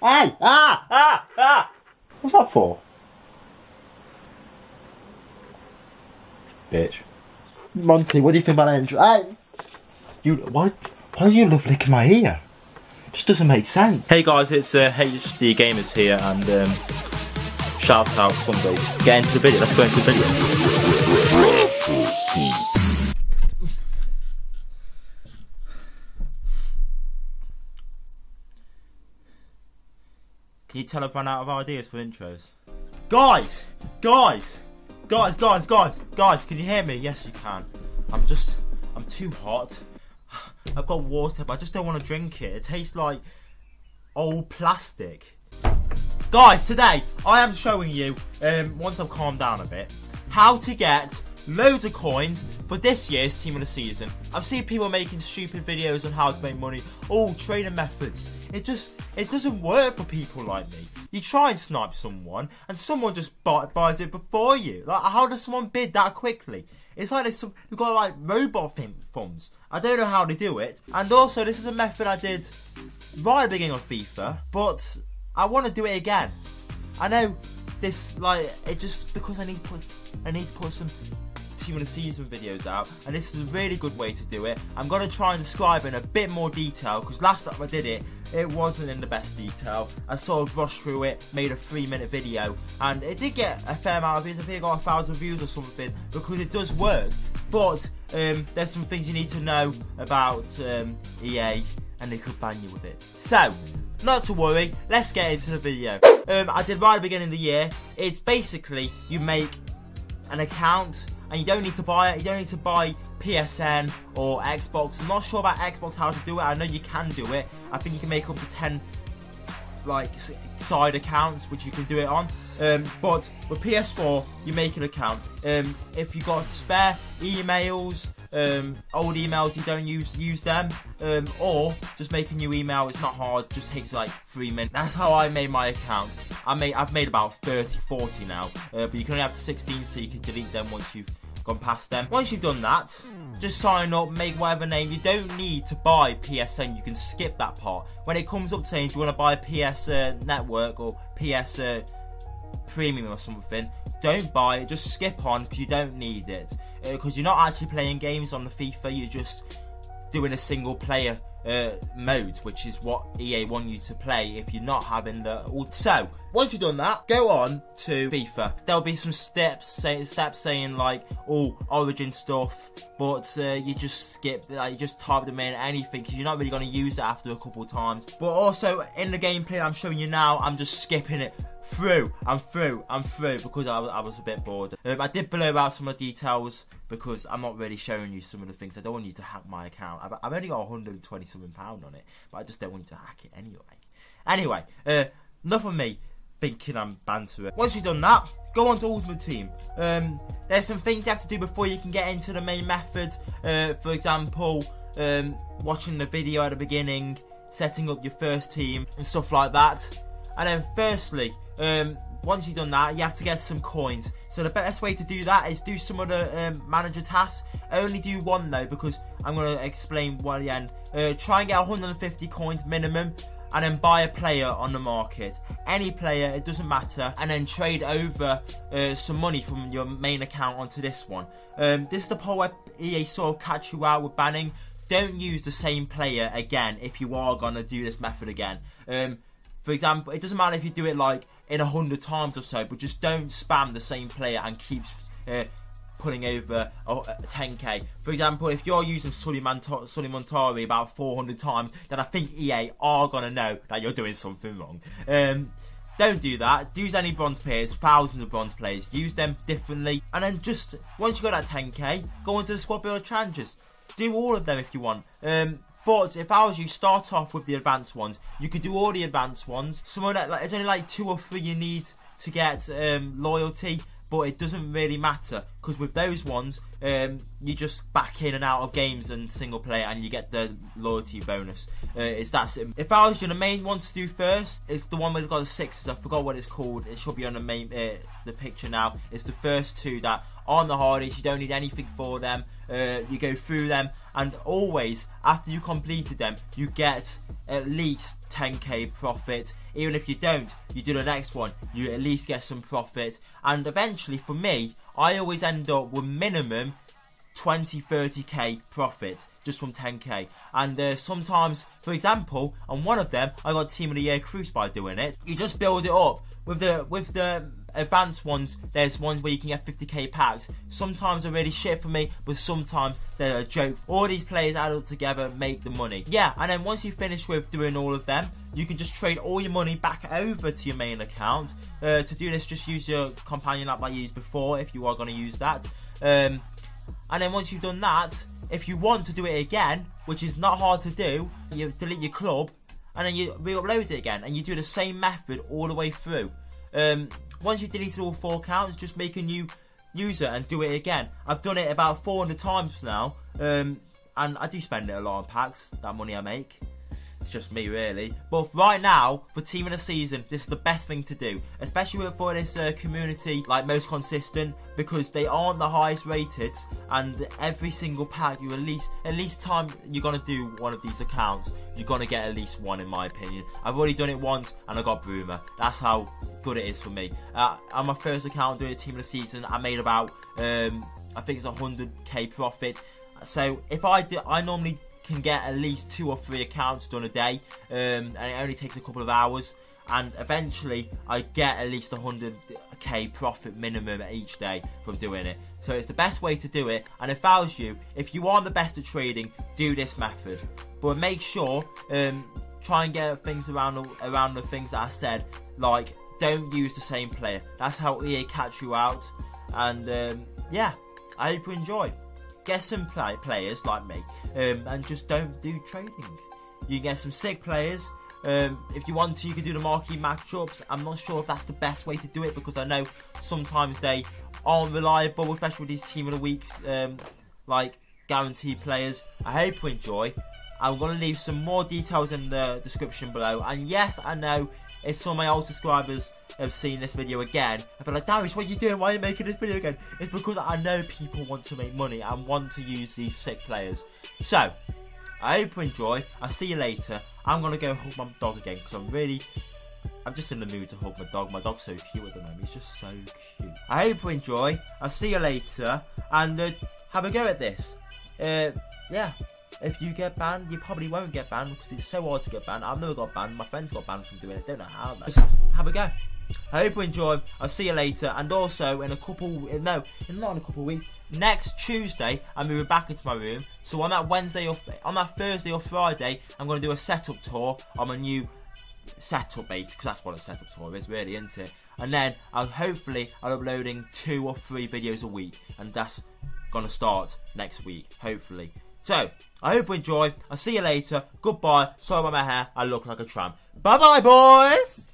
Hey! Ah! What's that for? Bitch. Monty, what do you think about that intro? Hey! Why do you love licking my ear? It just doesn't make sense. Hey guys, it's HD Gamers here, and shout out Sunday. Get into the video. Let's go into the video. Can you tell I've run out of ideas for intros? Guys, can you hear me? Yes, you can. I'm too hot. I've got water, but I just don't want to drink it. It tastes like old plastic. Guys, today I am showing you, once I've calmed down a bit, how to get loads of coins for this year's Team of the Season. I've seen people making stupid videos on how to make money, all trading methods. It doesn't work for people like me. You try and snipe someone, and someone just buys it before you. Like, how does someone bid that quickly? It's like they've got like robot thumbs. I don't know how they do it. And also, this is a method I did right at the beginning of FIFA, but I want to do it again. I know this, like, it just because I need to put some Team of the Season videos out, and this is a really good way to do it. I'm going to try and describe it in a bit more detail, because last time I did it, it wasn't in the best detail. I sort of rushed through it, made a 3-minute video, and it did get a fair amount of views. I think it got 1,000 views or something, because it does work. But there's some things you need to know about EA, and they could ban you with it. So, not to worry, let's get into the video. I did right at the beginning of the year. It's basically, you make an account, and you don't need to buy it. You don't need to buy PSN or Xbox. I'm not sure about Xbox how to do it. I know you can do it. I think you can make up to 10 like side accounts which you can do it on. But with PS4, you make an account. If you got spare emails, old emails you don't use them, or just make a new email. It's not hard, just takes like 3 minutes. That's how I made my account. I've made about 30-40 now, but you can only have 16, so you can delete them once you've gone past them. Once you've done that, just sign up, make whatever name. You don't need to buy PSN, you can skip that part. When it comes up saying, do you want to buy a PS Network or PS Premium or something, don't buy it, just skip on, because you don't need it. Because you're not actually playing games on the FIFA, you're just doing a single player mode, which is what EA want you to play if you're not having the... So, once you've done that, go on to FIFA. There'll be some steps saying like, all Origin stuff, but you just skip, like, you just type them in, anything, because you're not really going to use it after a couple of times. But also, in the gameplay I'm showing you now, I'm just skipping it through. I'm through, because I was a bit bored. I did blow out some of the details, because I'm not really showing you some of the things. I don't want you to hack my account. I've only got £120-something on it, but I just don't want you to hack it anyway. Enough of me thinking I'm banter. Once you've done that, go on to Ultimate Team. There's some things you have to do before you can get into the main method. For example, watching the video at the beginning, setting up your first team, and stuff like that. And then firstly, once you've done that, you have to get some coins. So the best way to do that is do some of the manager tasks. Only do one though, because I'm going to explain one at the end. Try and get 150 coins minimum, and then buy a player on the market. Any player, it doesn't matter. And then trade over some money from your main account onto this one. This is the part where EA sort of catch you out with banning. Don't use the same player again if you are going to do this method again. For example, it doesn't matter if you do it like in 100 times or so, but just don't spam the same player and keep putting over 10k. For example, if you're using Sully Montari about 400 times, then I think EA are going to know that you're doing something wrong. Don't do that. Use any bronze players, thousands of bronze players. Use them differently. And then just, once you got that 10k, go into the squad builder challenges. Do all of them if you want. But if I was you, start off with the advanced ones. You could do all the advanced ones. Some of that, there's only like 2 or 3 you need to get loyalty, but it doesn't really matter, because with those ones, you just back in and out of games and single player, and you get the loyalty bonus. It's that simple. If I was you, the main one to do first is the one where they've got the 6s. I forgot what it's called. It should be on the main the picture now. It's the first 2 that are on the hardest. You don't need anything for them. You go through them, and always after you completed them, you get at least 10k profit. Even if you don't, you do the next one, you at least get some profit. And eventually, for me, I always end up with minimum 20-30k profit just from 10k. And sometimes, for example, on one of them, I got Team of the Year Cruise by doing it. You just build it up. With the advanced ones, there's ones where you can get 50k packs. Sometimes they're really shit for me, but sometimes they're a joke. All these players added together make the money. Yeah, and then once you finish with doing all of them, you can just trade all your money back over to your main account. To do this, just use your companion app I used before, if you are going to use that. And then once you've done that, if you want to do it again, which is not hard to do, you delete your club, and then you re-upload it again, and you do the same method all the way through. Once you've deleted all 4 accounts, just make a new user and do it again. I've done it about 400 times now, and I do spend it a lot on packs, that money I make. It's just me, really. But right now, for Team of the Season, this is the best thing to do, especially for this community, like most consistent, because they aren't the highest rated, and every single pack, you at least time you're gonna do one of these accounts, you're gonna get at least one, in my opinion. I've already done it once, and I got Broomer. That's how good it is for me. On my first account doing a Team of the Season, I made about I think it's 100k profit. So if I normally can get at least 2 or 3 accounts done a day, and it only takes a couple of hours, and eventually I get at least 100k profit minimum each day from doing it. So it's the best way to do it, and if I was you, if you aren't the best at trading, do this method. But make sure, try and get things around the things that I said, like don't use the same player. That's how EA catch you out. And yeah, I hope you enjoy. Get some players like me, and just don't do trading. You can get some sick players. If you want to, you can do the marquee matchups. I'm not sure if that's the best way to do it, because I know sometimes they aren't reliable, especially with these Team of the Week, like guaranteed players. I hope you enjoy. I'm going to leave some more details in the description below. And yes, I know if some of my old subscribers have seen this video again, I've been like, Darius, what are you doing? Why are you making this video again? It's because I know people want to make money and want to use these sick players. So, I hope you enjoy. I'll see you later. I'm going to go hug my dog again, because I'm just in the mood to hug my dog. My dog's so cute at the moment. He's just so cute. I hope you enjoy. I'll see you later. And have a go at this. Yeah. If you get banned, you probably won't get banned, because it's so hard to get banned. I've never got banned. My friends got banned from doing it. I don't know how. Just have a go. I hope you enjoy. I'll see you later. And also, in a couple... No, not in a couple of weeks. Next Tuesday, I'm moving back into my room. So on that Thursday or Friday, I'm going to do a setup tour on my new setup base, because that's what a setup tour is, really, isn't it? And then, hopefully, I'll be uploading 2 or 3 videos a week. And that's going to start next week, hopefully. So, I hope you enjoy. I'll see you later. Goodbye. Sorry about my hair. I look like a tramp. Bye-bye, boys!